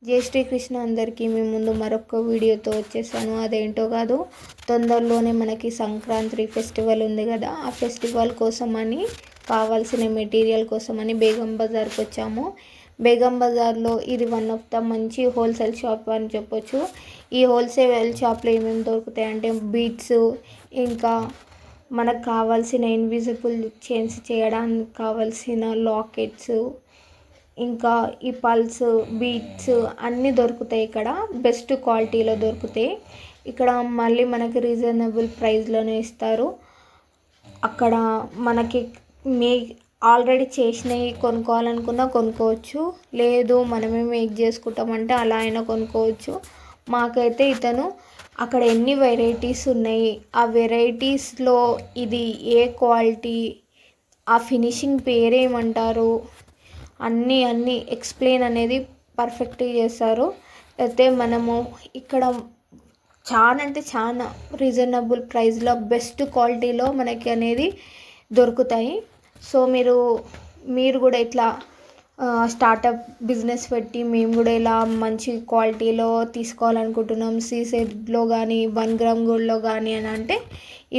జై శ్రీకృష్ణ అందరికీ మీ ముందు మరొక వీడియోతో వచ్చేసాను. అదేంటో కాదు, తొందరలోనే మనకి సంక్రాంతి ఫెస్టివల్ ఉంది కదా, ఆ ఫెస్టివల్ కోసమని కావాల్సిన మెటీరియల్ కోసమని బేగం బజార్కి వచ్చాము. బేగం బజార్లో ఇది వన్ ఆఫ్ ద మంచి హోల్సేల్ షాప్ అని చెప్పొచ్చు. ఈ హోల్సేల్ షాప్లో ఏమేమి దొరుకుతాయి అంటే బీడ్స్, ఇంకా మనకు కావాల్సిన ఇన్విజిబుల్ చైన్స్ చేయడానికి కావాల్సిన లాకెట్స్, ఇంకా ఈ పల్స్ బీట్స్ అన్నీ దొరుకుతాయి. ఇక్కడ బెస్ట్ క్వాలిటీలో దొరుకుతాయి. ఇక్కడ మళ్ళీ మనకి రీజనబుల్ ప్రైస్లోనే ఇస్తారు. అక్కడ మనకి ఆల్రెడీ చేసినవి కొనుక్కోవాలనుకున్నా కొనుక్కోవచ్చు, లేదు మనమే మేక్ చేసుకుంటామంటే అలా అయినా కొనుక్కోవచ్చు. మాకైతే ఇతను అక్కడ ఎన్ని వెరైటీస్ ఉన్నాయి, ఆ వెరైటీస్లో ఇది ఏ క్వాలిటీ, ఆ ఫినిషింగ్ పేరేమంటారు, అన్నీ ఎక్స్ప్లెయిన్ అనేది పర్ఫెక్ట్గా చేస్తారు. అయితే మనము ఇక్కడ చాలా అంటే చాలా రీజనబుల్ ప్రైస్లో బెస్ట్ క్వాలిటీలో మనకి అనేది దొరుకుతాయి. సో మీరు కూడా ఇట్లా స్టార్టప్ బిజినెస్ పెట్టి మేము కూడా ఇలా మంచి క్వాలిటీలో తీసుకోవాలనుకుంటున్నాం, సీసెడ్లో కానీ 1 గ్రామ్ గోల్డ్లో కానీ అని అంటే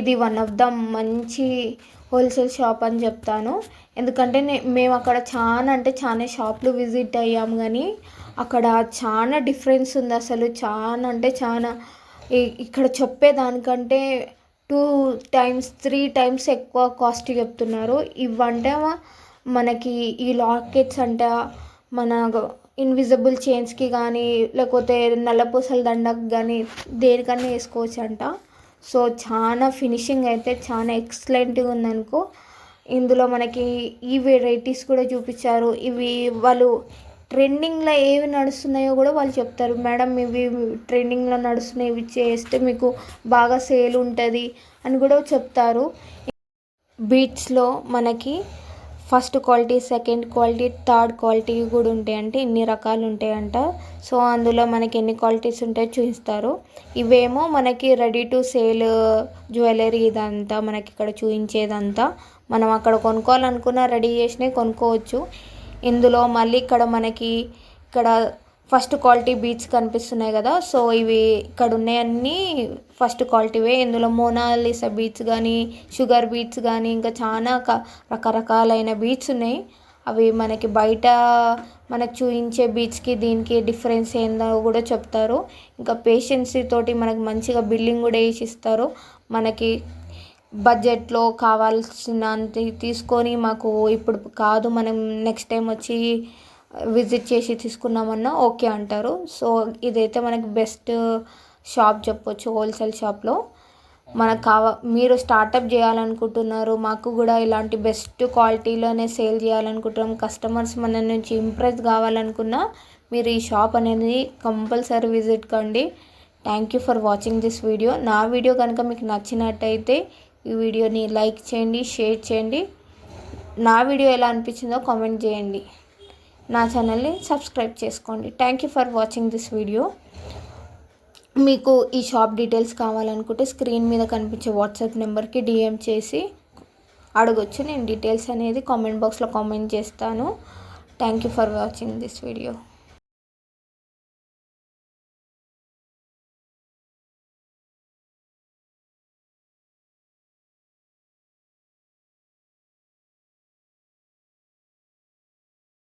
ఇది వన్ ఆఫ్ ద మంచి హోల్సేల్ షాప్ అని చెప్తాను. ఎందుకంటే మేము అక్కడ చాలా అంటే చాలా షాప్లు విజిట్ అయ్యాము, కానీ అక్కడ చాలా డిఫరెన్స్ ఉంది. అసలు చాలా అంటే చాలా ఇక్కడ చెప్పేదానికంటే 2 times 3 times ఎక్కువ కాస్ట్ చెప్తున్నారు. ఇవంటే మనకి ఈ లాకెట్స్ అంటే మన ఇన్విజిబుల్ చైన్స్కి కానీ లేకపోతే నల్లపూసల దండకు కానీ దేనికన్నా వేసుకోవచ్చు అంట. సో చాలా ఫినిషింగ్ అయితే చాలా ఎక్సలెంట్గా ఉందనుకో. ఇందులో మనకి ఈ వెరైటీస్ కూడా చూపించారు. ఇవి వాళ్ళు ట్రెండింగ్లో ఏవి నడుస్తున్నాయో కూడా వాళ్ళు చెప్తారు. మేడం ఇవి ట్రెండింగ్లో నడుస్తున్నాయి, ఇవి చేస్తే మీకు బాగా సేల్ ఉంటుంది అని కూడా చెప్తారు. బీట్స్లో మనకి first quality, second quality, third quality కూడా ఉంటాయి, అంటే ఇన్ని రకాలు ఉంటాయంట. సో అందులో మనకి ఎన్ని క్వాలిటీస్ ఉంటాయో చూపిస్తారు. ఇవేమో మనకి రెడీ టు సేల్ జ్యువెలరీ, ఇదంతా మనకి ఇక్కడ చూపించేదంతా మనం అక్కడ కొనుక్కోవాలనుకున్న రెడీ చేసినవి కొనుక్కోవచ్చు. ఇందులో మళ్ళీ ఇక్కడ ఫస్ట్ క్వాలిటీ బీట్స్ కనిపిస్తున్నాయి కదా, సో ఇవి ఇక్కడ ఉన్నాయన్నీ ఫస్ట్ క్వాలిటీవే. ఇందులో మోనాలిసా బీట్స్ కానీ, షుగర్ బీట్స్ కానీ, ఇంకా చాలా రకరకాలైన బీట్స్ ఉన్నాయి. అవి మనకి బయట మనకు చూపించే బీట్స్కి దీనికి డిఫరెన్స్ ఏందో కూడా చెప్తారు. ఇంకా పేషెన్సీ తోటి మనకి మంచిగా బిల్లింగ్ కూడా వేసి ఇస్తారు. మనకి బడ్జెట్లో కావాల్సినంత తీసుకొని మాకు ఇప్పుడు కాదు, మనం నెక్స్ట్ టైం వచ్చి విజిట్ చేసి తీసుకున్నామన్నా ఓకే అంటారు. సో ఇదైతే మనకి బెస్ట్ షాప్ చెప్పొచ్చు హోల్సేల్ షాప్లో. మీరు స్టార్టప్ చేయాలనుకుంటున్నారు, మాకు కూడా ఇలాంటి బెస్ట్ క్వాలిటీలోనే సేల్ చేయాలనుకుంటున్నాం, కస్టమర్స్ మన నుంచి ఇంప్రెస్ కావాలనుకున్నా మీరు ఈ షాప్ అనేది కంపల్సరీ విజిట్ కండి. Thank you for watching this video. నా వీడియో కనుక మీకు నచ్చినట్టయితే ఈ వీడియోని లైక్ చేయండి, షేర్ చేయండి. నా వీడియో ఎలా అనిపించిందో కామెంట్ చేయండి. నా ఛానల్ని సబ్స్క్రైబ్ చేసుకోండి. Thank you for watching this video. మీకు ఈ షాప్ డీటెయిల్స్ కావాలనుకుంటే స్క్రీన్ మీద కనిపించే వాట్సాప్ నెంబర్కి DM చేసి అడగొచ్చు. నేను డీటెయిల్స్ అనేది కామెంట్ బాక్స్లో కామెంట్ చేస్తాను. Thank you for watching this video.